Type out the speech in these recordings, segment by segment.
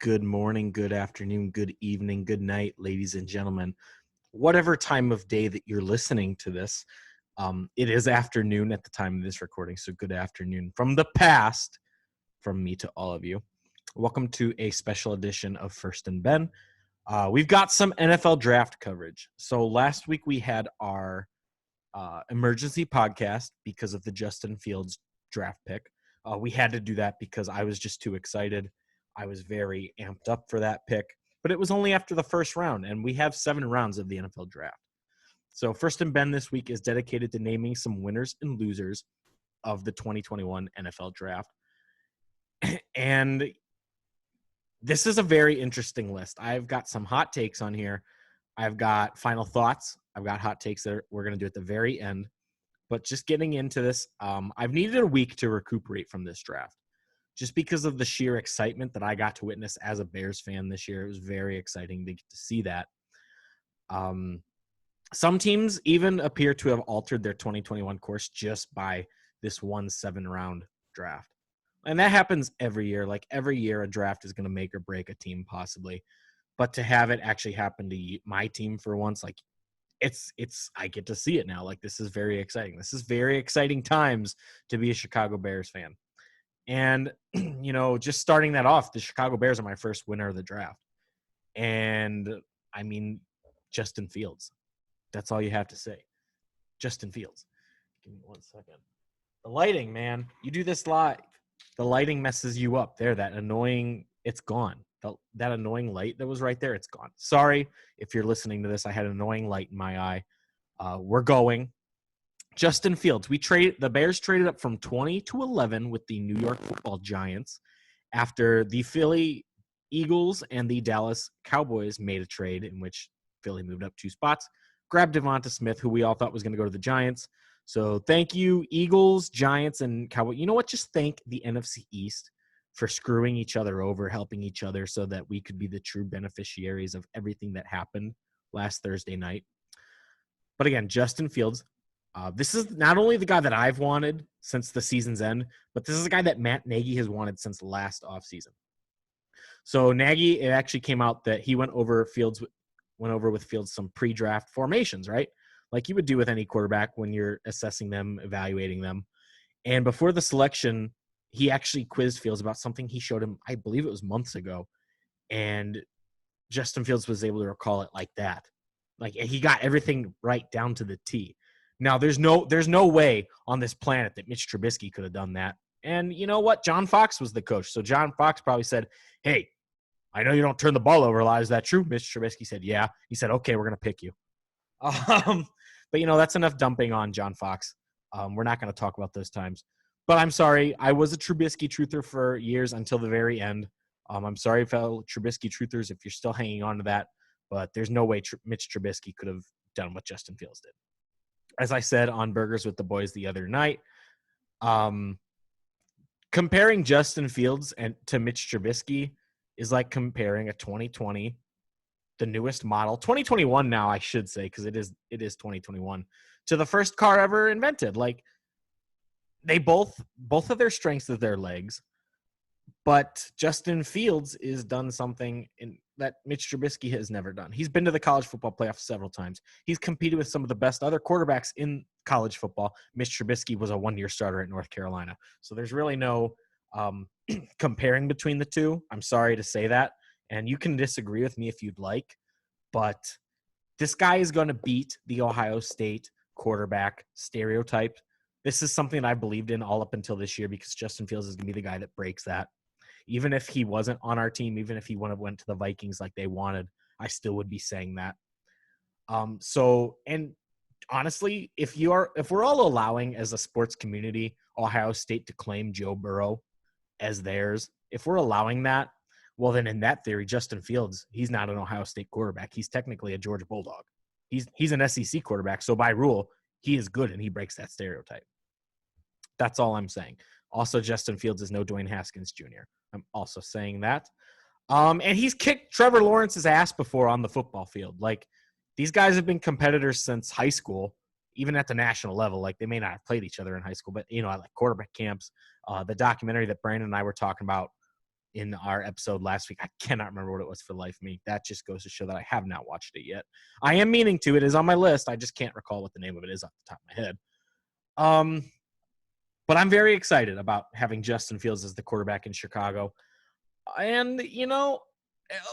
Good morning, good afternoon, good evening, good night, ladies and gentlemen. Whatever time of day that you're listening to this, it is afternoon at the time of this recording, so good afternoon from the past, from me to all of you. Welcome to a special edition of First and Ben. We've got some NFL draft coverage. So last week we had our emergency podcast because of the Justin Fields draft pick. We had to do that because I was just too excited. I was very amped up for that pick, but it was only after the first round, and we have 7 rounds of the NFL draft. So First and Ben this week is dedicated to naming some winners and losers of the 2021 NFL draft. And this is a very interesting list. I've got some hot takes on here. I've got final thoughts. I've got hot takes that we're going to do at the very end. But just getting into this, I've needed a week to recuperate from this draft. Just because of the sheer excitement that I got to witness as a Bears fan this year. It was very exciting to get to see that. Some teams even appear to have altered their 2021 course just by this 1 7-round draft. And that happens every year. Like every year, a draft is going to make or break a team possibly. But to have it actually happen to my team for once, like it's I get to see it now. Like this is very exciting. This is very exciting times to be a Chicago Bears fan. And, just starting that off, the Chicago Bears are my first winner of the draft. And, I mean, Justin Fields. That's all you have to say. Justin Fields. Give me 1 second. The lighting, man. You do this live. The lighting messes you up. There, that annoying – it's gone. That annoying light that was right there, it's gone. Sorry if you're listening to this. I had an annoying light in my eye. We're going. Justin Fields. The Bears traded up from 20 to 11 with the New York Football Giants after the Philly Eagles and the Dallas Cowboys made a trade in which Philly moved up 2 spots, grabbed Devonta Smith, who we all thought was going to go to the Giants. So thank you, Eagles, Giants, and Cowboys. You know what? Just thank the NFC East for screwing each other over, helping each other so that we could be the true beneficiaries of everything that happened last Thursday night. But again, Justin Fields. This is not only the guy that I've wanted since the season's end, but this is a guy that Matt Nagy has wanted since last offseason. So Nagy, it actually came out that he went over with Fields some pre-draft formations, right? Like you would do with any quarterback when you're assessing them, evaluating them. And before the selection, he actually quizzed Fields about something he showed him, I believe it was months ago. And Justin Fields was able to recall it like that. Like he got everything right down to the T. Now, there's no way on this planet that Mitch Trubisky could have done that. And you know what? John Fox was the coach. So John Fox probably said, hey, I know you don't turn the ball over a lot. Is that true? Mitch Trubisky said, yeah. He said, okay, we're going to pick you. But, that's enough dumping on John Fox. We're not going to talk about those times. But I'm sorry. I was a Trubisky truther for years until the very end. I'm sorry, fellow Trubisky truthers, if you're still hanging on to that. But there's no way Mitch Trubisky could have done what Justin Fields did. As I said on Burgers with the Boys the other night, comparing Justin Fields to Mitch Trubisky is like comparing a 2020, the newest model, 2021 now, I should say, because it is 2021, to the first car ever invented. Like they both of their strengths is their legs, but Justin Fields is done something that Mitch Trubisky has never done. He's been to the college football playoffs several times. He's competed with some of the best other quarterbacks in college football. Mitch Trubisky was a 1-year starter at North Carolina. So there's really no comparing between the two. I'm sorry to say that. And you can disagree with me if you'd like. But this guy is going to beat the Ohio State quarterback stereotype. This is something I believed in all up until this year because Justin Fields is going to be the guy that breaks that. Even if he wasn't on our team, even if he went to the Vikings like they wanted, I still would be saying that. And honestly, if we're all allowing as a sports community Ohio State to claim Joe Burrow as theirs, if we're allowing that, well, then in that theory, Justin Fields, he's not an Ohio State quarterback. He's technically a Georgia Bulldog. He's an SEC quarterback. So by rule, he is good and he breaks that stereotype. That's all I'm saying. Also, Justin Fields is no Dwayne Haskins Jr. I'm also saying that. And he's kicked Trevor Lawrence's ass before on the football field. Like, these guys have been competitors since high school, even at the national level. Like, they may not have played each other in high school, but, at like quarterback camps, the documentary that Brandon and I were talking about in our episode last week. I cannot remember what it was for the life of me. That just goes to show that I have not watched it yet. I am meaning to. It is on my list. I just can't recall what the name of it is off the top of my head. But I'm very excited about having Justin Fields as the quarterback in Chicago. And, you know,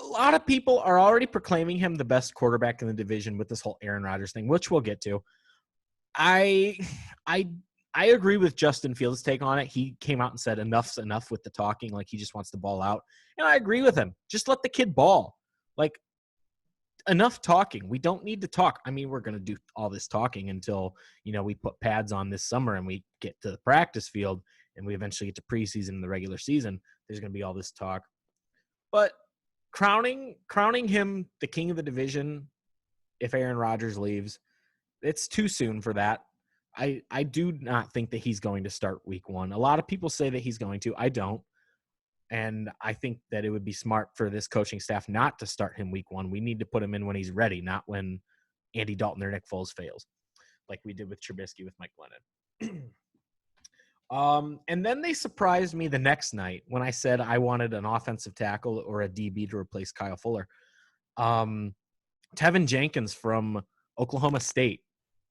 a lot of people are already proclaiming him the best quarterback in the division with this whole Aaron Rodgers thing, which we'll get to. I agree with Justin Fields' take on it. He came out and said enough's enough with the talking, like he just wants the ball out. And I agree with him. Just let the kid ball. Like, enough talking. We don't need to talk. I mean, we're going to do all this talking until, you know, we put pads on this summer and we get to the practice field and we eventually get to preseason and the regular season. There's going to be all this talk. But crowning him the king of the division if Aaron Rodgers leaves, it's too soon for that. I do not think that he's going to start week 1. A lot of people say that he's going to. I don't. And I think that it would be smart for this coaching staff not to start him week 1. We need to put him in when he's ready, not when Andy Dalton or Nick Foles fails, like we did with Trubisky with Mike Glennon. And then they surprised me the next night when I said I wanted an offensive tackle or a DB to replace Kyle Fuller. Tevin Jenkins from Oklahoma State.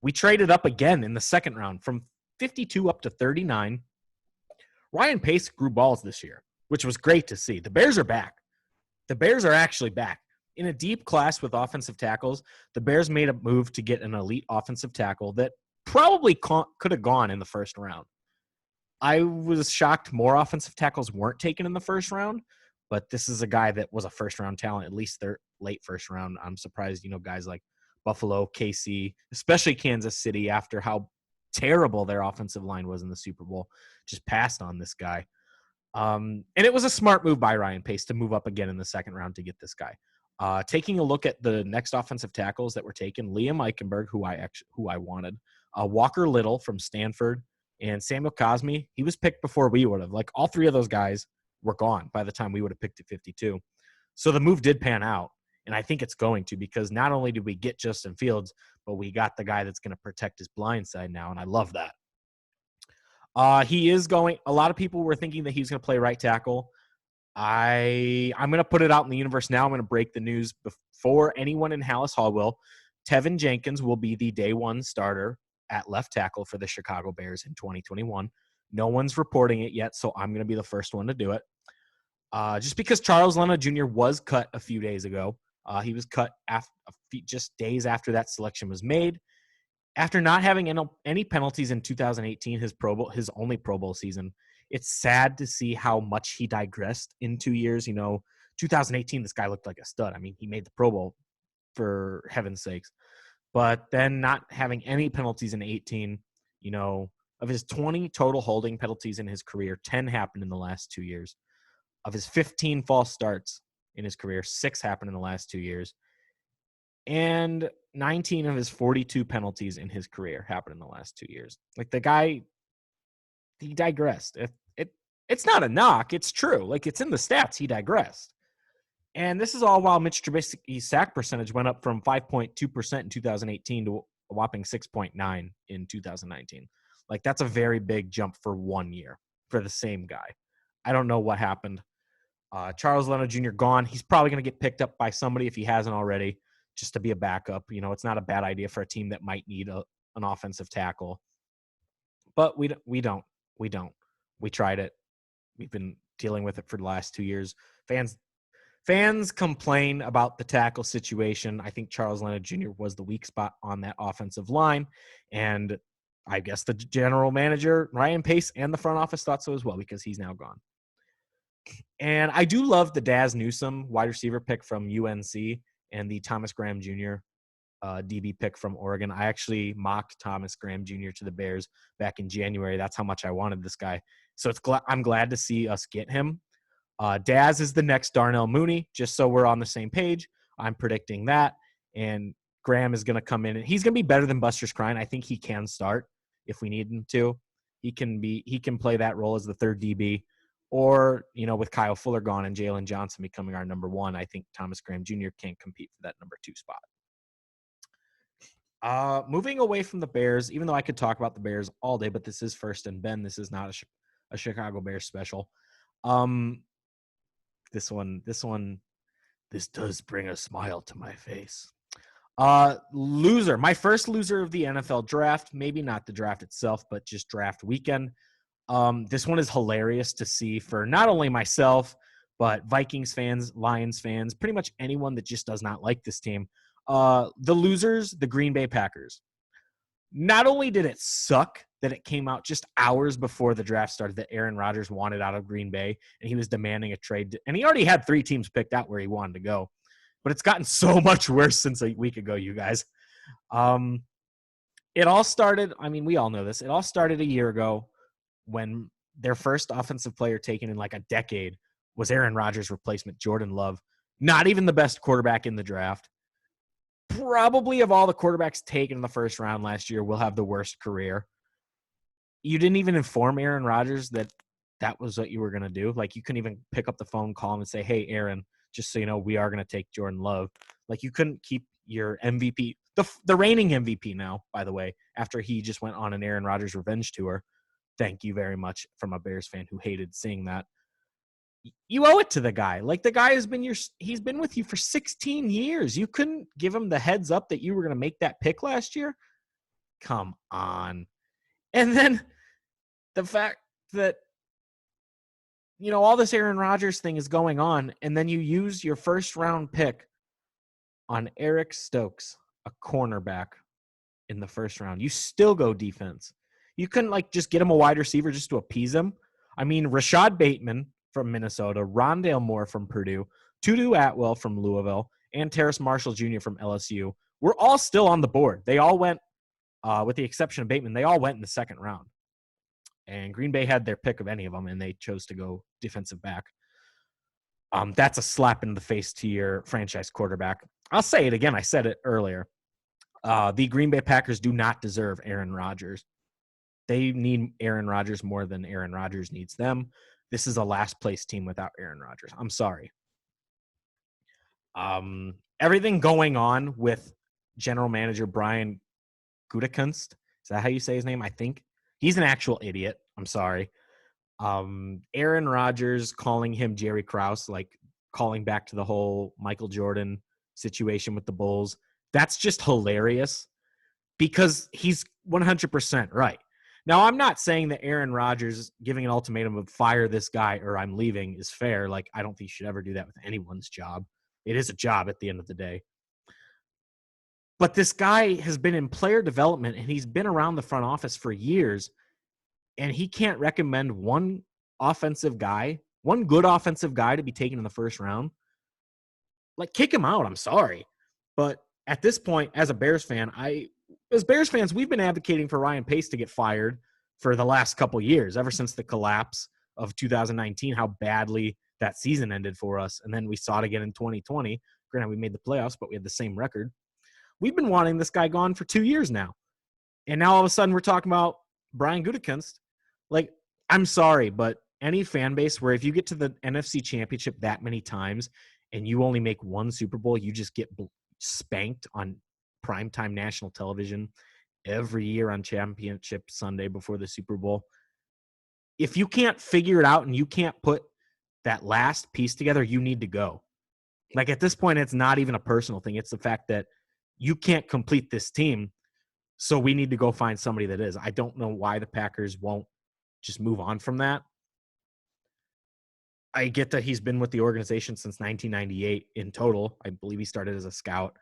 We traded up again in the second round from 52 up to 39. Ryan Pace grew balls this year, which was great to see. The Bears are back. The Bears are actually back. In a deep class with offensive tackles, the Bears made a move to get an elite offensive tackle that probably could have gone in the first round. I was shocked more offensive tackles weren't taken in the first round, but this is a guy that was a first-round talent, at least their late first round. I'm surprised, you know, guys like Buffalo, KC, especially Kansas City, after how terrible their offensive line was in the Super Bowl, just passed on this guy. And it was a smart move by Ryan Pace to move up again in the second round to get this guy. Taking a look at the next offensive tackles that were taken, Liam Eichenberg, who I wanted, Walker Little from Stanford, and Samuel Cosme. He was picked before we would have. Like, all three of those guys were gone by the time we would have picked at 52. So the move did pan out, and I think it's going to, because not only did we get Justin Fields, but we got the guy that's going to protect his blind side now, and I love that. He is going – a lot of people were thinking that he's going to play right tackle. I'm going to put it out in the universe now. I'm going to break the news before anyone in Hallis Hall will. Tevin Jenkins will be the day one starter at left tackle for the Chicago Bears in 2021. No one's reporting it yet, so I'm going to be the first one to do it. Just because Charles Leno Jr. was cut a few days ago. He was cut just days after that selection was made. After not having any penalties in 2018, his only Pro Bowl season, it's sad to see how much he digressed in 2 years. You know, 2018, this guy looked like a stud. I mean, he made the Pro Bowl, for heaven's sakes. But then not having any penalties in 18, you know, of his 20 total holding penalties in his career, 10 happened in the last 2 years. Of his 15 false starts in his career, 6 happened in the last 2 years. And 19 of his 42 penalties in his career happened in the last 2 years. Like, the guy, he digressed. It's not a knock. It's true. Like, it's in the stats. He digressed. And this is all while Mitch Trubisky's sack percentage went up from 5.2% in 2018 to a whopping 6.9 in 2019. Like, that's a very big jump for 1 year for the same guy. I don't know what happened. Charles Leno Jr. gone. He's probably going to get picked up by somebody if he hasn't already, just to be a backup. You know, it's not a bad idea for a team that might need an offensive tackle. But we don't. We tried it. We've been dealing with it for the last 2 years. Fans complain about the tackle situation. I think Charles Leno Jr. was the weak spot on that offensive line. And I guess the general manager, Ryan Pace, and the front office thought so as well, because he's now gone. And I do love the Daz Newsome wide receiver pick from UNC and the Thomas Graham Jr. DB pick from Oregon. I actually mocked Thomas Graham Jr. to the Bears back in January. That's how much I wanted this guy. So I'm glad to see us get him. Daz is the next Darnell Mooney, just so we're on the same page. I'm predicting that. And Graham is going to come in, and he's going to be better than Buster Skrine. I think he can start if we need him to. He can play that role as the third DB. Or, you know, with Kyle Fuller gone and Jalen Johnson becoming our number one, I think Thomas Graham Jr. can't compete for that number 2 spot. Moving away from the Bears, even though I could talk about the Bears all day, but this is First and Ben. This is not a Chicago Bears special. This does bring a smile to my face. Loser. My first loser of the NFL draft. Maybe not the draft itself, but just draft weekend. This one is hilarious to see for not only myself, but Vikings fans, Lions fans, pretty much anyone that just does not like this team. The losers, the Green Bay Packers. Not only did it suck that it came out just hours before the draft started that Aaron Rodgers wanted out of Green Bay and he was demanding a trade, and he already had 3 teams picked out where he wanted to go. But it's gotten so much worse since a week ago, you guys. It all started, I mean, we all know this. It all started a year ago when their first offensive player taken in like a decade was Aaron Rodgers' replacement, Jordan Love. Not even the best quarterback in the draft. Probably of all the quarterbacks taken in the first round last year will have the worst career. You didn't even inform Aaron Rodgers that that was what you were going to do. Like, you couldn't even pick up the phone, call him and say, hey, Aaron, just so you know, we are going to take Jordan Love. Like, you couldn't keep your MVP, the reigning MVP now, by the way, after he just went on an Aaron Rodgers revenge tour. Thank you very much from a Bears fan who hated seeing that. You owe it to the guy. Like, the guy he's been with you for 16 years. You couldn't give him the heads up that you were going to make that pick last year? Come on. And then the fact that, you know, all this Aaron Rodgers thing is going on, and then you use your first round pick on Eric Stokes, a cornerback, in the first round. You still go defense. You couldn't, like, just get him a wide receiver just to appease him. I mean, Rashad Bateman from Minnesota, Rondale Moore from Purdue, Tutu Atwell from Louisville, and Terrace Marshall Jr. from LSU were all still on the board. They all went, with the exception of Bateman, they all went in the second round. And Green Bay had their pick of any of them, and they chose to go defensive back. That's a slap in the face to your franchise quarterback. I'll say it again. I said it earlier. The Green Bay Packers do not deserve Aaron Rodgers. They need Aaron Rodgers more than Aaron Rodgers needs them. This is a last-place team without Aaron Rodgers. I'm sorry. Everything going on with general manager Brian Gutekunst, is that how you say his name? I think. He's an actual idiot. I'm sorry. Aaron Rodgers calling him Jerry Krause, like calling back to the whole Michael Jordan situation with the Bulls. That's just hilarious because he's 100% right. Now, I'm not saying that Aaron Rodgers giving an ultimatum of fire this guy or I'm leaving is fair. Like, I don't think you should ever do that with anyone's job. It is a job at the end of the day. But this guy has been in player development, and he's been around the front office for years, and he can't recommend one good offensive guy to be taken in the first round. Like, kick him out. I'm sorry. But at this point, as Bears fans, we've been advocating for Ryan Pace to get fired for the last couple years, ever since the collapse of 2019, how badly that season ended for us. And then we saw it again in 2020. Granted, we made the playoffs, but we had the same record. We've been wanting this guy gone for 2 years now. And now all of a sudden we're talking about Brian Gutekunst. Like, I'm sorry, but any fan base where if you get to the NFC Championship that many times and you only make one Super Bowl, you just get spanked on primetime national television every year on Championship Sunday before the Super Bowl. If you can't figure it out and you can't put that last piece together, you need to go. Like, at this point, it's not even a personal thing. It's the fact that you can't complete this team, so we need to go find somebody that is. I don't know why the Packers won't just move on from that. I get that he's been with the organization since 1998 in total. I believe he started as a scout.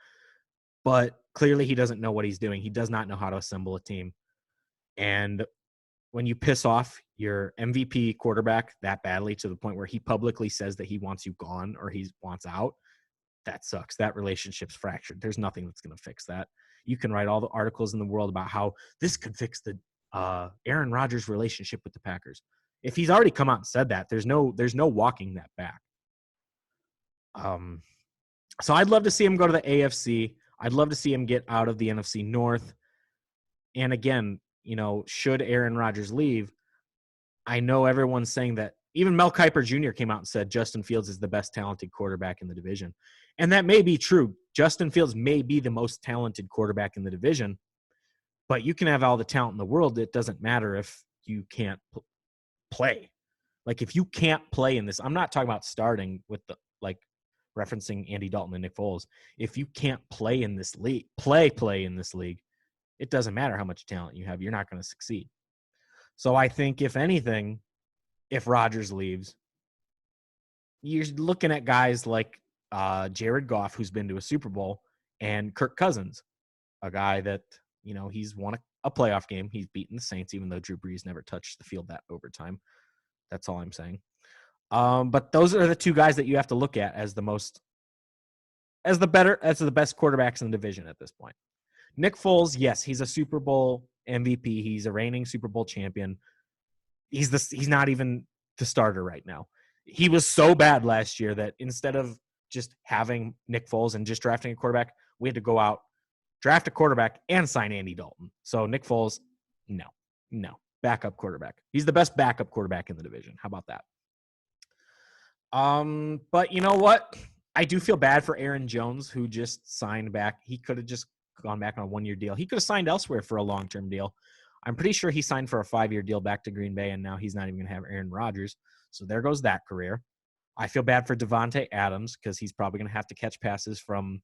But clearly he doesn't know what he's doing. He does not know how to assemble a team. And when you piss off your MVP quarterback that badly to the point where he publicly says that he wants you gone or he wants out, that sucks. That relationship's fractured. There's nothing that's going to fix that. You can write all the articles in the world about how this could fix the Aaron Rodgers relationship with the Packers. If he's already come out and said that, there's no walking that back. So I'd love to see him go to the AFC. I'd love to see him get out of the NFC North. And again, you know, should Aaron Rodgers leave, I know everyone's saying that. Even Mel Kiper Jr. came out and said Justin Fields is the best talented quarterback in the division. And that may be true. Justin Fields may be the most talented quarterback in the division, but you can have all the talent in the world. It doesn't matter if you can't play. Like, if you can't play in this, I'm not talking about starting with the, like, referencing Andy Dalton and Nick Foles. If you can't play in this league, play in this league, it doesn't matter how much talent you have. You're not going to succeed. So I think, if anything, if Rodgers leaves, you're looking at guys like Jared Goff, who's been to a Super Bowl, and Kirk Cousins, a guy that, he's won a playoff game. He's beaten the Saints, even though Drew Brees never touched the field that overtime. That's all I'm saying. But those are the two guys that you have to look at as the best quarterbacks in the division at this point. Nick Foles, yes, he's a Super Bowl MVP. He's a reigning Super Bowl champion. He's not even the starter right now. He was so bad last year that instead of just having Nick Foles and just drafting a quarterback, we had to go out, draft a quarterback, and sign Andy Dalton. So Nick Foles, no. Backup quarterback. He's the best backup quarterback in the division. How about that? But you know what? I do feel bad for Aaron Jones, who just signed back. He could have just gone back on a 1-year deal. He could have signed elsewhere for a long-term deal. I'm pretty sure he signed for a 5-year deal back to Green Bay, and now he's not even going to have Aaron Rodgers. So there goes that career. I feel bad for Devontae Adams because he's probably going to have to catch passes from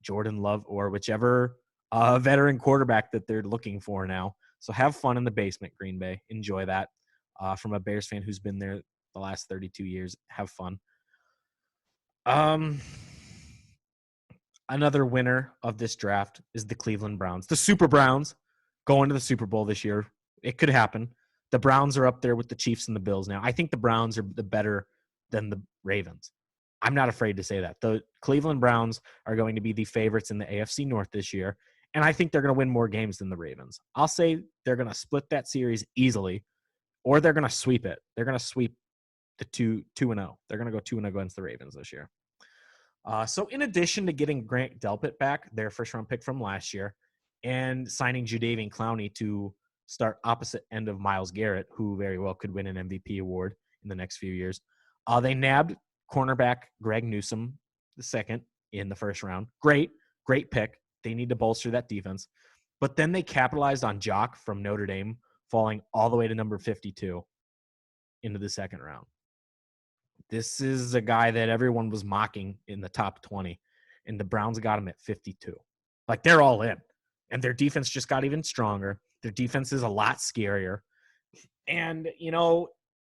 Jordan Love or whichever veteran quarterback that they're looking for now. So have fun in the basement, Green Bay. Enjoy that. From a Bears fan who's been there the last 32 years, have fun. Another winner of this draft is the Cleveland Browns. The Super Browns going to the Super Bowl this year. It could happen. The Browns are up there with the Chiefs and the Bills now. I think the Browns are the better than the Ravens. I'm not afraid to say that. The Cleveland Browns are going to be the favorites in the AFC North this year, and I think they're going to win more games than the Ravens. I'll say they're going to split that series easily, or they're going to sweep it. They're going to sweep the 2-0. They're going to go 2-0 against the Ravens this year. So in addition to getting Grant Delpit back, their first-round pick from last year, and signing Jadeveon Clowney to start opposite end of Myles Garrett, who very well could win an MVP award in the next few years, they nabbed cornerback Greg Newsome II in the first round. Great pick. They need to bolster that defense. But then they capitalized on Jock from Notre Dame falling all the way to number 52 into the second round. This is a guy that everyone was mocking in the top 20, and the Browns got him at 52. Like, they're all in, and their defense just got even stronger. Their defense is a lot scarier. And,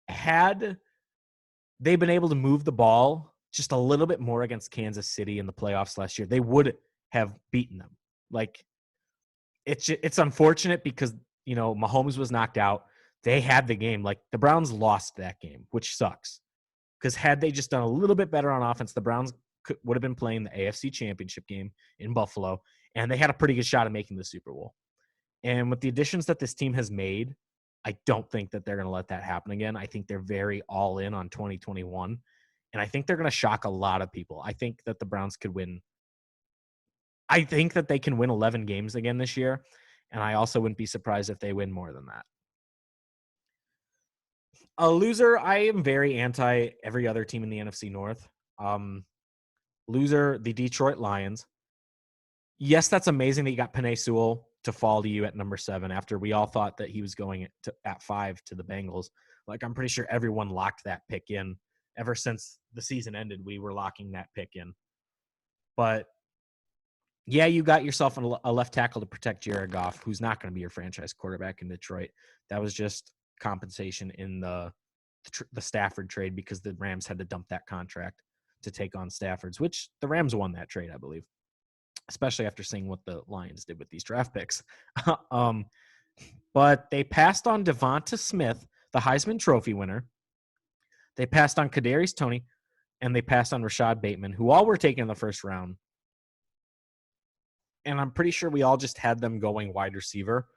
had they been able to move the ball just a little bit more against Kansas City in the playoffs last year, they would have beaten them. Like, it's unfortunate because, Mahomes was knocked out. They had the game. Like, the Browns lost that game, which sucks. Because had they just done a little bit better on offense, the Browns would have been playing the AFC Championship game in Buffalo, and they had a pretty good shot at making the Super Bowl. And with the additions that this team has made, I don't think that they're going to let that happen again. I think they're very all in on 2021, and I think they're going to shock a lot of people. I think that the Browns could win. I think that they can win 11 games again this year, and I also wouldn't be surprised if they win more than that. A loser, I am very anti every other team in the NFC North. Loser, the Detroit Lions. Yes, that's amazing that you got Penei Sewell to fall to you at number 7 after we all thought that he was going at 5 to the Bengals. Like, I'm pretty sure everyone locked that pick in. Ever since the season ended, we were locking that pick in. But, yeah, you got yourself a left tackle to protect Jared Goff, who's not going to be your franchise quarterback in Detroit. That was just compensation in the Stafford trade because the Rams had to dump that contract to take on Stafford's, which the Rams won that trade, I believe, especially after seeing what the Lions did with these draft picks. But they passed on Devonta Smith, the Heisman Trophy winner. They passed on Kadarius Toney, and they passed on Rashad Bateman, who all were taken in the first round. And I'm pretty sure we all just had them going wide receiver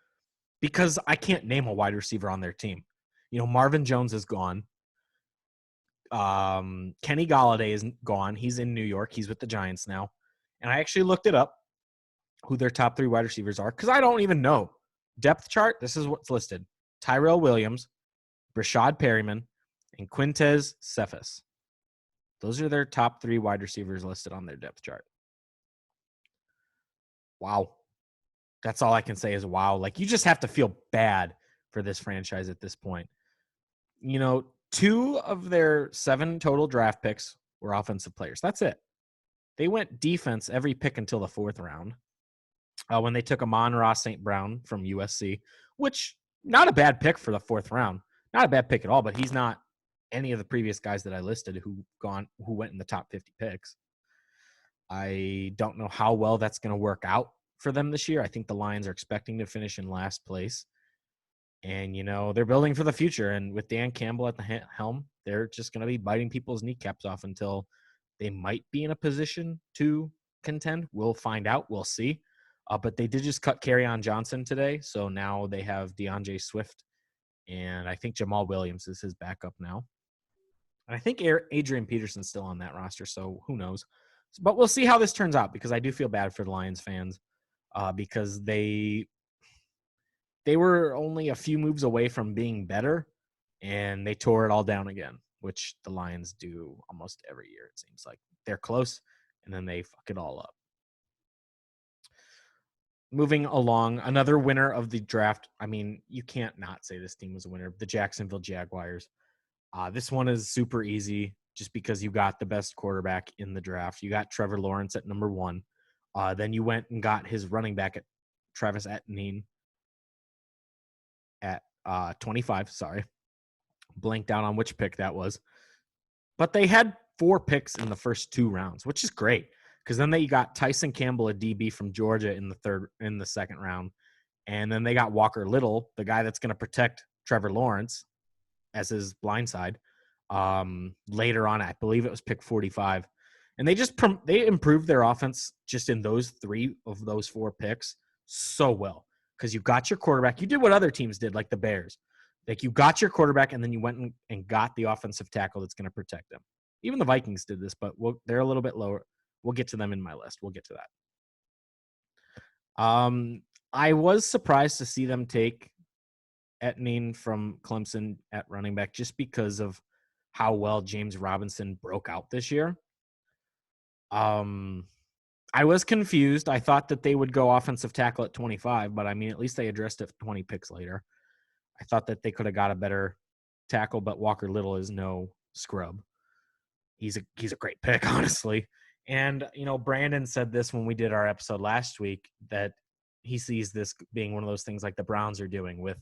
because I can't name a wide receiver on their team. Marvin Jones is gone. Kenny Golladay is gone. He's in New York. He's with the Giants now. And I actually looked it up, who their top 3 wide receivers are, because I don't even know. Depth chart, this is what's listed. Tyrell Williams, Brashad Perryman, and Quintez Cephas. Those are their top 3 wide receivers listed on their depth chart. Wow. That's all I can say is wow. Like, you just have to feel bad for this franchise at this point. 2 of their 7 total draft picks were offensive players. That's it. They went defense every pick until the 4th round. When they took Amon-Ra St. Brown from USC, which not a bad pick for the 4th round. Not a bad pick at all, but he's not any of the previous guys that I listed who went in the top 50 picks. I don't know how well that's going to work out for them this year. I think the Lions are expecting to finish in last place. And, they're building for the future. And with Dan Campbell at the helm, they're just going to be biting people's kneecaps off until they might be in a position to contend. We'll find out. We'll see. But they did just cut Kerryon Johnson today. So now they have DeAndre Swift. And I think Jamal Williams is his backup now. And I think Adrian Peterson's still on that roster. So who knows? But we'll see how this turns out, because I do feel bad for the Lions fans because they were only a few moves away from being better, and they tore it all down again, which the Lions do almost every year, it seems like. They're close, and then they fuck it all up. Moving along, another winner of the draft. I mean, you can't not say this team was a winner. The Jacksonville Jaguars. This one is super easy just because you got the best quarterback in the draft. You got Trevor Lawrence at number 1. Then you went and got his running back at Travis Etienne at 25. Sorry. Blanked out on which pick that was. But they had 4 picks in the first 2 rounds, which is great. Because then they got Tyson Campbell, a DB from Georgia, in the 2nd round. And then they got Walker Little, the guy that's going to protect Trevor Lawrence as his blindside. Later on, I believe it was pick 45. And they improved their offense just in those 3 of those 4 picks so well. Because you got your quarterback. You did what other teams did, like the Bears. Like, you got your quarterback, and then you went and got the offensive tackle that's going to protect them. Even the Vikings did this, but they're a little bit lower. We'll get to them in my list. We'll get to that. I was surprised to see them take Etienne from Clemson at running back just because of how well James Robinson broke out this year. I was confused. I thought that they would go offensive tackle at 25, but I mean, at least they addressed it 20 picks later. I thought that they could have got a better tackle, but Walker Little is no scrub. He's a great pick, honestly. And, Brandon said this when we did our episode last week, that he sees this being one of those things like the Browns are doing with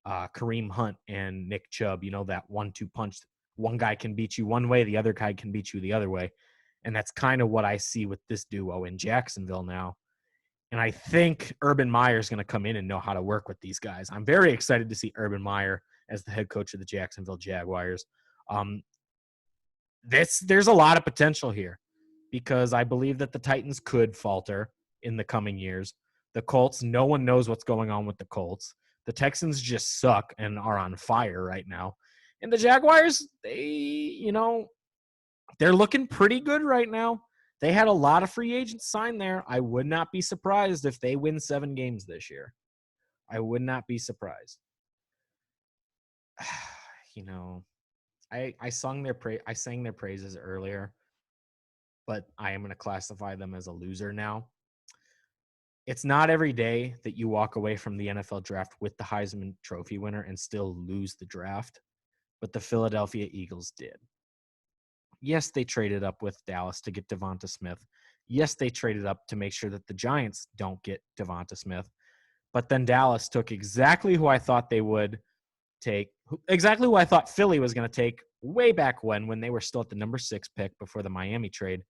Kareem Hunt and Nick Chubb, that 1-2 punch. One guy can beat you one way, the other guy can beat you the other way. And that's kind of what I see with this duo in Jacksonville now. And I think Urban Meyer is going to come in and know how to work with these guys. I'm very excited to see Urban Meyer as the head coach of the Jacksonville Jaguars. There's a lot of potential here, because I believe that the Titans could falter in the coming years. The Colts, no one knows what's going on with the Colts. The Texans just suck and are on fire right now. And the Jaguars, they're looking pretty good right now. They had a lot of free agents signed there. I would not be surprised if they win 7 games this year. I would not be surprised. I sang their praises earlier, but I am going to classify them as a loser now. It's not every day that you walk away from the NFL draft with the Heisman Trophy winner and still lose the draft, but the Philadelphia Eagles did. Yes, they traded up with Dallas to get Devonta Smith. Yes, they traded up to make sure that the Giants don't get Devonta Smith. But then Dallas took exactly who I thought they would take, exactly who I thought Philly was going to take way back when they were still at the number 6 pick before the Miami trade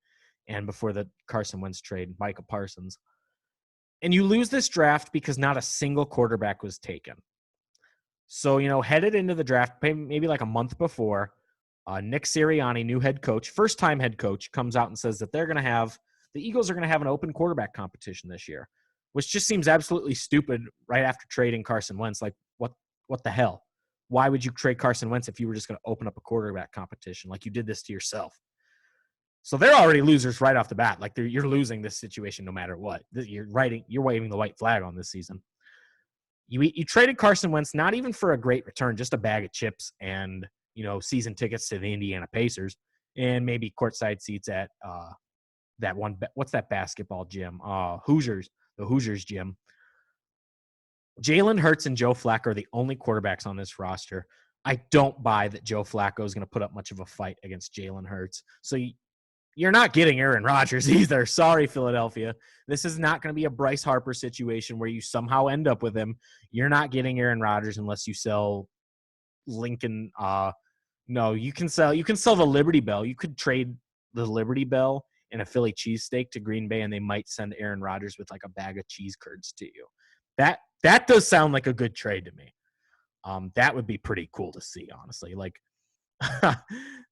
and before the Carson Wentz trade, Micah Parsons. And you lose this draft because not a single quarterback was taken. So, headed into the draft, maybe like a month before, Nick Sirianni, new head coach, first-time head coach, comes out and says that the Eagles are going to have an open quarterback competition this year, which just seems absolutely stupid right after trading Carson Wentz. Like, what the hell? Why would you trade Carson Wentz if you were just going to open up a quarterback competition? Like, you did this to yourself. So they're already losers right off the bat. Like, you're losing this situation no matter what. You're waving the white flag on this season. You traded Carson Wentz not even for a great return, just a bag of chips and season tickets to the Indiana Pacers and maybe courtside seats at that one. What's that basketball gym? Hoosiers, the Hoosiers gym. Jalen Hurts and Joe Flacco are the only quarterbacks on this roster. I don't buy that Joe Flacco is going to put up much of a fight against Jalen Hurts. So you're not getting Aaron Rodgers either. Sorry, Philadelphia. This is not going to be a Bryce Harper situation where you somehow end up with him. You're not getting Aaron Rodgers unless you sell Lincoln. No, you can sell the Liberty Bell. You could trade the Liberty Bell and a Philly cheesesteak to Green Bay, and they might send Aaron Rodgers with like a bag of cheese curds to you. That does sound like a good trade to me. That would be pretty cool to see, honestly. Like,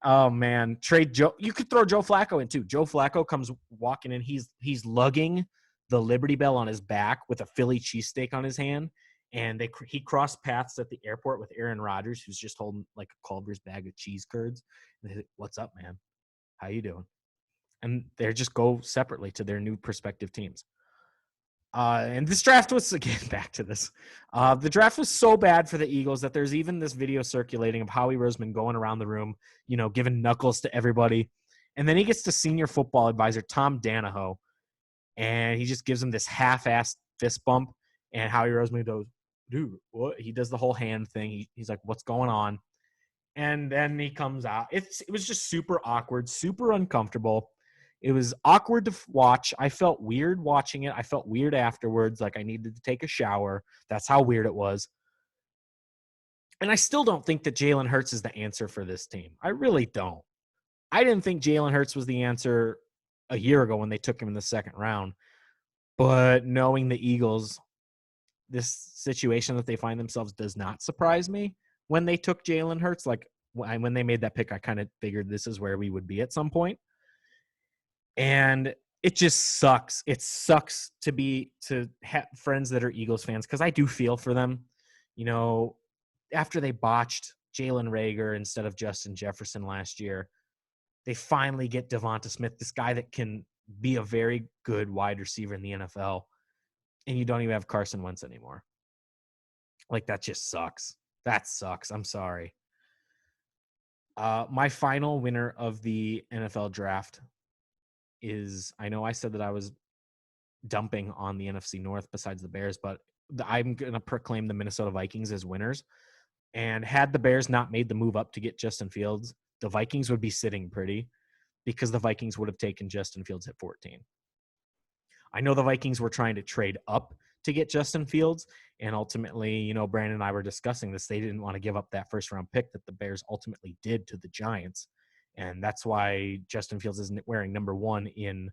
oh man, trade Joe. You could throw Joe Flacco in too. Joe Flacco comes walking in. He's lugging the Liberty Bell on his back with a Philly cheesesteak on his hand, and he crossed paths at the airport with Aaron Rodgers, who's just holding like a Culver's bag of cheese curds. What's up, man? How you doing? And they just go separately to their new prospective teams. And this draft was, again, back to this. The draft was so bad for the Eagles that there's even this video circulating of Howie Roseman going around the room, giving knuckles to everybody. And then he gets to senior football advisor Tom Danahoe, and he just gives him this half-assed fist bump. And Howie Roseman goes, dude, what? He does the whole hand thing. He's like, what's going on? And then he comes out. It was just super awkward, super uncomfortable. It was awkward to watch. I felt weird watching it. I felt weird afterwards, like I needed to take a shower. That's how weird it was. And I still don't think that Jalen Hurts is the answer for this team. I really don't. I didn't think Jalen Hurts was the answer a year ago when they took him in the second round. But knowing the Eagles, this situation that they find themselves does not surprise me. When they took Jalen Hurts, like when they made that pick, I kind of figured this is where we would be at some point. And it just sucks. It sucks to have friends that are Eagles fans, because I do feel for them. After they botched Jalen Reagor instead of Justin Jefferson last year, they finally get Devonta Smith, this guy that can be a very good wide receiver in the NFL, and you don't even have Carson Wentz anymore. Like, that just sucks. That sucks. I'm sorry. My final winner of the NFL draft is, I know I said that I was dumping on the NFC North besides the Bears, but I'm going to proclaim the Minnesota Vikings as winners. And had the Bears not made the move up to get Justin Fields, the Vikings would be sitting pretty, because the Vikings would have taken Justin Fields at 14. I know the Vikings were trying to trade up to get Justin Fields, and ultimately, Brandon and I were discussing this. They didn't want to give up that first-round pick that the Bears ultimately did to the Giants. And that's why Justin Fields is wearing number 1 in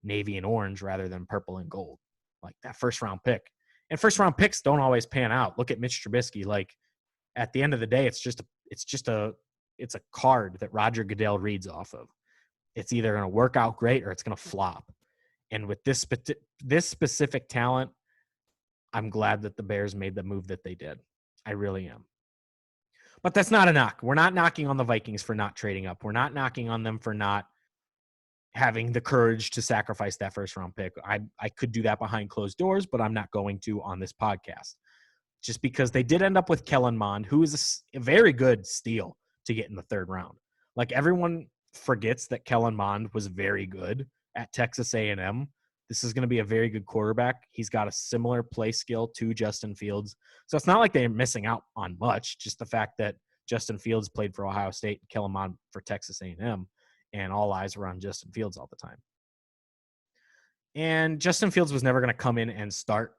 navy and orange rather than purple and gold. Like, that first-round pick. And first-round picks don't always pan out. Look at Mitch Trubisky. Like, at the end of the day, it's a card that Roger Goodell reads off of. It's either going to work out great or it's going to flop. And with this specific talent, I'm glad that the Bears made the move that they did. I really am. But that's not a knock. We're not knocking on the Vikings for not trading up. We're not knocking on them for not having the courage to sacrifice that first-round pick. I could do that behind closed doors, but I'm not going to on this podcast. Just because they did end up with Kellen Mond, who is a very good steal to get in the third round. Like, everyone forgets that Kellen Mond was very good at Texas A&M. This is going to be a very good quarterback. He's got a similar play skill to Justin Fields. So it's not like they're missing out on much, just the fact that Justin Fields played for Ohio State, Kellen Mond for Texas A&M, and all eyes were on Justin Fields all the time. And Justin Fields was never going to come in and start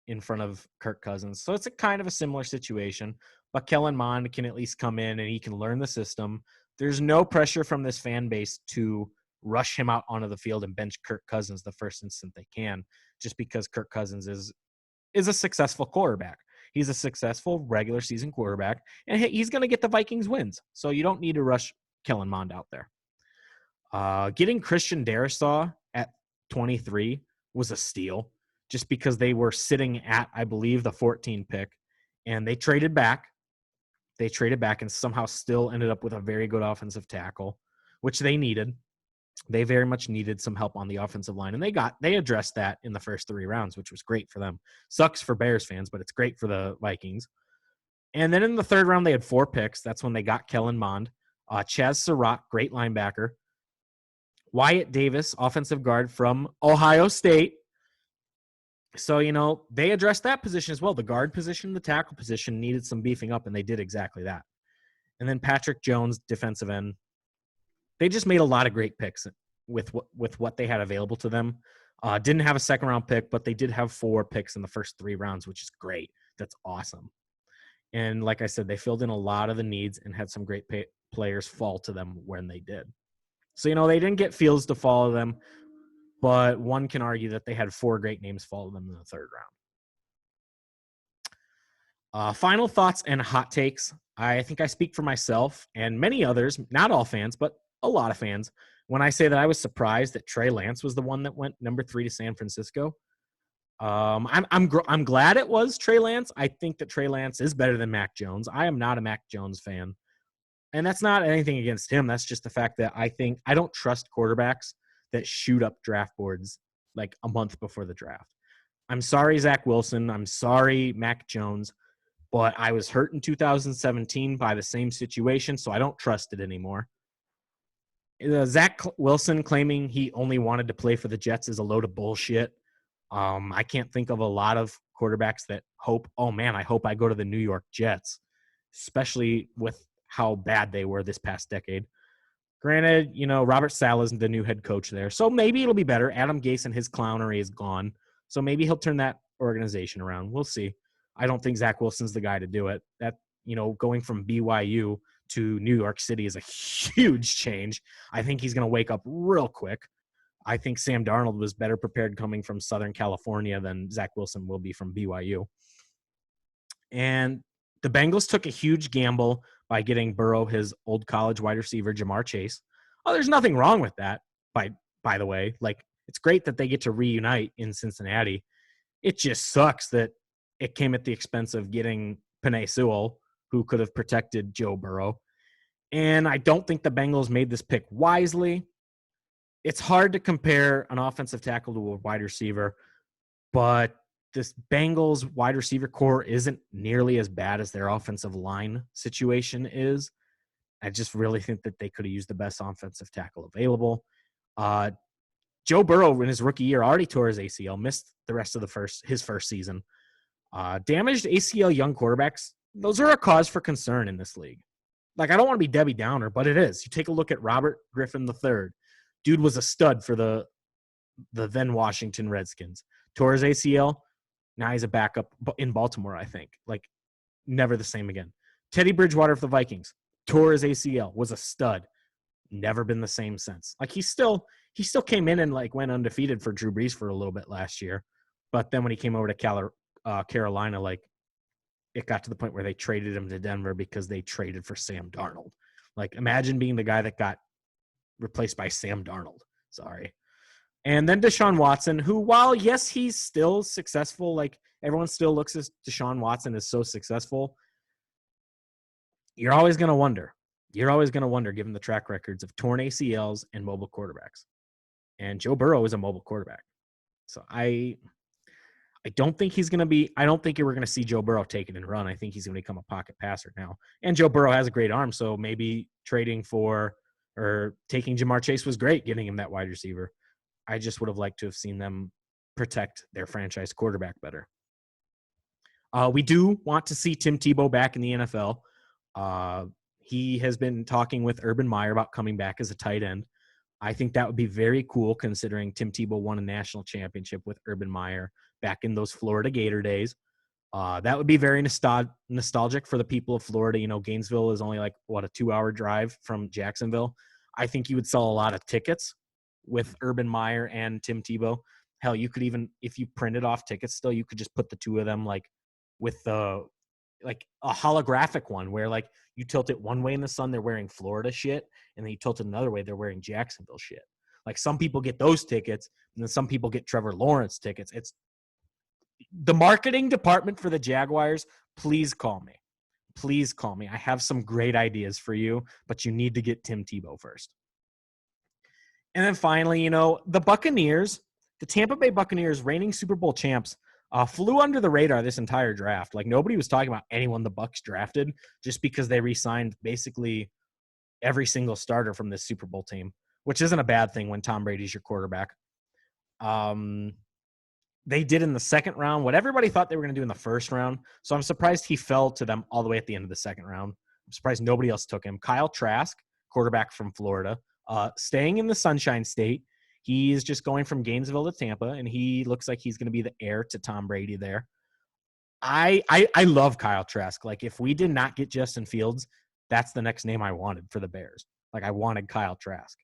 in front of Kirk Cousins. So it's a kind of a similar situation, but Kellen Mond can at least come in and he can learn the system. There's no pressure from this fan base to rush him out onto the field and bench Kirk Cousins the first instant they can, just because Kirk Cousins is a successful quarterback. He's a successful regular season quarterback, and he's going to get the Vikings wins. So you don't need to rush Kellen Mond out there. Getting Christian Darrisaw at 23 was a steal, just because they were sitting at, I believe, the 14 pick, and they traded back. They traded back and somehow still ended up with a very good offensive tackle, which they needed. They very much needed some help on the offensive line, and they addressed that in the first 3 rounds, which was great for them. Sucks for Bears fans, but it's great for the Vikings. And then in the third round, they had 4 picks. That's when they got Kellen Mond, Chaz Surratt, great linebacker, Wyatt Davis, offensive guard from Ohio State. So, they addressed that position as well. The guard position, the tackle position needed some beefing up, and they did exactly that. And then Patrick Jones, defensive end. They just made a lot of great picks with what they had available to them. Didn't have a second round pick, but they did have 4 picks in the first 3 rounds, which is great. That's awesome. And like I said, they filled in a lot of the needs and had some great players fall to them when they did. So, they didn't get Fields to follow them, but one can argue that they had 4 great names follow them in the 3rd round. Final thoughts and hot takes. I think I speak for myself and many others, not all fans, but a lot of fans, when I say that I was surprised that Trey Lance was the one that went number 3 to San Francisco. I'm glad it was Trey Lance. I think that Trey Lance is better than Mac Jones. I am not a Mac Jones fan. And that's not anything against him. That's just the fact that I don't trust quarterbacks that shoot up draft boards like a month before the draft. I'm sorry, Zach Wilson. I'm sorry, Mac Jones. But I was hurt in 2017 by the same situation, so I don't trust it anymore. Zach Wilson claiming he only wanted to play for the Jets is a load of bullshit. I can't think of a lot of quarterbacks that hope, oh man, I hope I go to the New York Jets, especially with how bad they were this past decade. Granted, Robert Saleh's the new head coach there, so maybe it'll be better. Adam Gase and his clownery is gone, so maybe he'll turn that organization around. We'll see. I don't think Zach Wilson's the guy to do it. That, going from BYU to New York City is a huge change. I think he's going to wake up real quick. I think Sam Darnold was better prepared coming from Southern California than Zach Wilson will be from BYU. And the Bengals took a huge gamble by getting Burrow his old college wide receiver, Jamar Chase. Oh, there's nothing wrong with that, by the way. Like, it's great that they get to reunite in Cincinnati. It just sucks that it came at the expense of getting Penei Sewell, who could have protected Joe Burrow. And I don't think the Bengals made this pick wisely. It's hard to compare an offensive tackle to a wide receiver, but this Bengals wide receiver core isn't nearly as bad as their offensive line situation is. I just really think that they could have used the best offensive tackle available. Joe Burrow in his rookie year already tore his ACL, missed the rest of his first season. Damaged ACL young quarterbacks, those are a cause for concern in this league. Like, I don't want to be Debbie Downer, but it is. You take a look at Robert Griffin III. Dude was a stud for the then Washington Redskins. Tore his ACL. Now he's a backup in Baltimore, I think. Like, never the same again. Teddy Bridgewater for the Vikings. Tore his ACL. Was a stud. Never been the same since. Like, he still came in and, like, went undefeated for Drew Brees for a little bit last year. But then when he came over to Carolina, like, it got to the point where they traded him to Denver because they traded for Sam Darnold. Like, imagine being the guy that got replaced by Sam Darnold. Sorry. And then Deshaun Watson, who, while, yes, he's still successful, like, everyone still looks at Deshaun Watson as so successful, you're always going to wonder. You're always going to wonder, given the track records of torn ACLs and mobile quarterbacks. And Joe Burrow is a mobile quarterback. So I don't think he's going to be – I don't think we're going to see Joe Burrow take it and run. I think he's going to become a pocket passer now. And Joe Burrow has a great arm, so maybe trading for or taking Jamar Chase was great, getting him that wide receiver. I just would have liked to have seen them protect their franchise quarterback better. We do want to see Tim Tebow back in the NFL. He has been talking with Urban Meyer about coming back as a tight end. I think that would be very cool, considering Tim Tebow won a national championship with Urban Meyer back in those Florida Gator days. That would be very nostalgic for the people of Florida. You know, Gainesville is only like, a 2-hour drive from Jacksonville. I think you would sell a lot of tickets with Urban Meyer and Tim Tebow. Hell, you could even, if you printed off tickets still, you could just put the two of them like with the, like a holographic one where like you tilt it one way in the sun, they're wearing Florida shit. And then you tilt it another way, they're wearing Jacksonville shit. Like, some people get those tickets and then some people get Trevor Lawrence tickets. It's the marketing department for the Jaguars. Please call me. Please call me. I have some great ideas for you, but you need to get Tim Tebow first. And then finally, the Buccaneers, the Tampa Bay Buccaneers, reigning Super Bowl champs, flew under the radar this entire draft. Like, nobody was talking about anyone the Bucs drafted just because they re-signed basically every single starter from this Super Bowl team, which isn't a bad thing when Tom Brady's your quarterback. They did in the second round what everybody thought they were going to do in the first round. So I'm surprised he fell to them all the way at the end of the second round. I'm surprised nobody else took him. Kyle Trask, quarterback from Florida, staying in the Sunshine State. He is just going from Gainesville to Tampa, and he looks like he's going to be the heir to Tom Brady there. I love Kyle Trask. Like, if we did not get Justin Fields, that's the next name I wanted for the Bears. Like, I wanted Kyle Trask.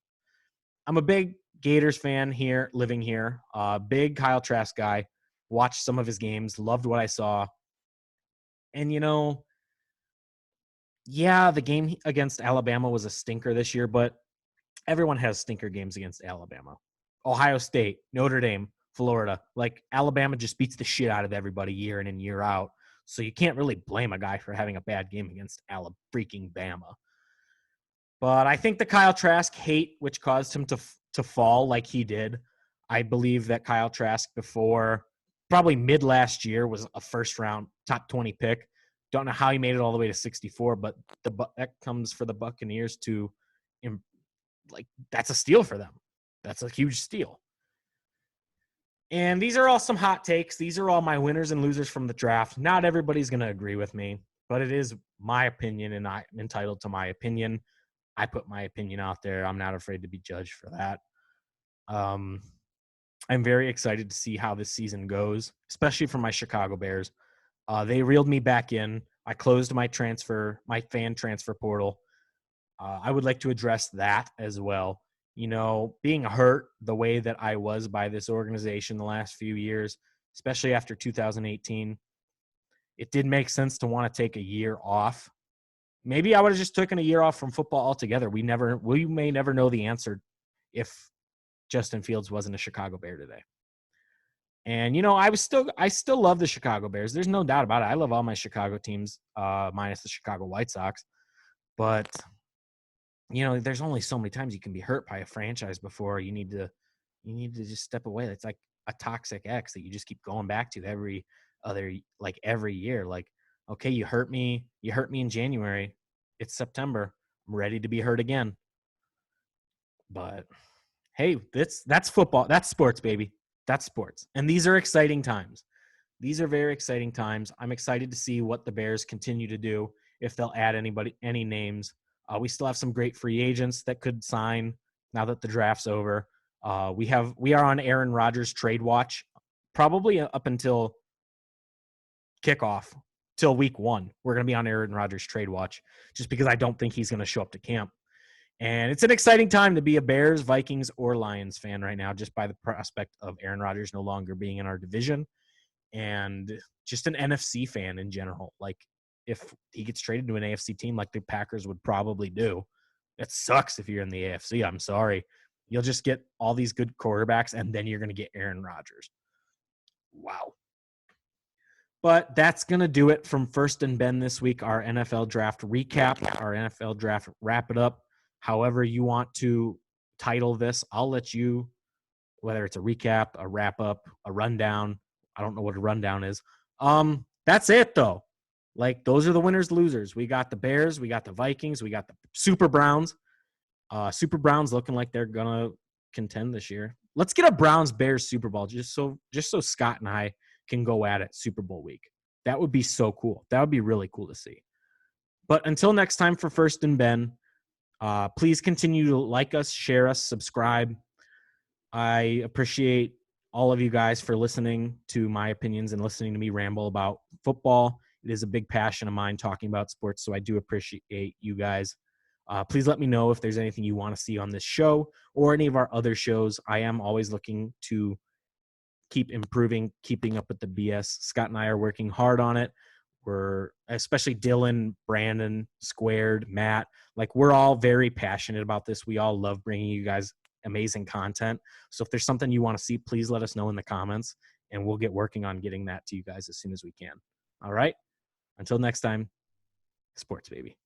I'm a big Gators fan here, living here. Big Kyle Trask guy. Watched some of his games. Loved what I saw. And, yeah, the game against Alabama was a stinker this year, but everyone has stinker games against Alabama. Ohio State, Notre Dame, Florida. Like, Alabama just beats the shit out of everybody year in and year out. So you can't really blame a guy for having a bad game against Bama. But I think the Kyle Trask hate, which caused him to fall like he did. I believe that Kyle Trask before probably mid last year was a first round top 20 pick. Don't know how he made it all the way to 64, but that comes for the Buccaneers to, that's a steal for them. That's a huge steal. And these are all some hot takes. These are all my winners and losers from the draft. Not everybody's going to agree with me, but it is my opinion, and I'm entitled to my opinion. I put my opinion out there. I'm not afraid to be judged for that. I'm very excited to see how this season goes, especially for my Chicago Bears. They reeled me back in. I closed my fan transfer portal. I would like to address that as well. Being hurt the way that I was by this organization the last few years, especially after 2018, it did make sense to want to take a year off. Maybe I would have just taken a year off from football altogether. We may never know the answer if Justin Fields wasn't a Chicago Bear today. And, I still love the Chicago Bears. There's no doubt about it. I love all my Chicago teams, minus the Chicago White Sox. But, there's only so many times you can be hurt by a franchise before you need to just step away. It's like a toxic ex that you just keep going back to every year. Like, okay, you hurt me in January. It's September. I'm ready to be hurt again. But hey, that's football. That's sports, baby. That's sports. And these are exciting times. These are very exciting times. I'm excited to see what the Bears continue to do, if they'll add any names. We still have some great free agents that could sign now that the draft's over. We are on Aaron Rodgers trade watch, probably up until kickoff, till week 1. We're going to be on Aaron Rodgers trade watch, just because I don't think he's going to show up to camp. And it's an exciting time to be a Bears, Vikings, or Lions fan right now, just by the prospect of Aaron Rodgers no longer being in our division, and just an NFC fan in general. Like, if he gets traded to an AFC team like the Packers would probably do, it sucks if you're in the AFC. I'm sorry. You'll just get all these good quarterbacks, and then you're going to get Aaron Rodgers. Wow. But that's going to do it from First and Ben this week, our NFL draft recap, our NFL draft wrap it up. However you want to title this, I'll let you, whether it's a recap, a wrap up, a rundown. I don't know what a rundown is. That's it, though. Like, those are the winners, losers. We got the Bears, we got the Vikings, we got the Super Browns. Super Browns looking like they're gonna contend this year. Let's get a Browns-Bears Super Bowl just so Scott and I can go at it Super Bowl week. That would be so cool. That would be really cool to see. But until next time, for First and Ben, please continue to like us, share us, subscribe. I appreciate all of you guys for listening to my opinions and listening to me ramble about football. It is a big passion of mine talking about sports, so I do appreciate you guys. Please let me know if there's anything you want to see on this show or any of our other shows. I am always looking to keep improving, keeping up with the BS. Scott and I are working hard on it. We're, especially Dylan, Brandon, Squared, Matt, like, we're all very passionate about this. We all love bringing you guys amazing content. So if there's something you want to see, please let us know in the comments, and we'll get working on getting that to you guys as soon as we can. All right. Until next time, sports, baby.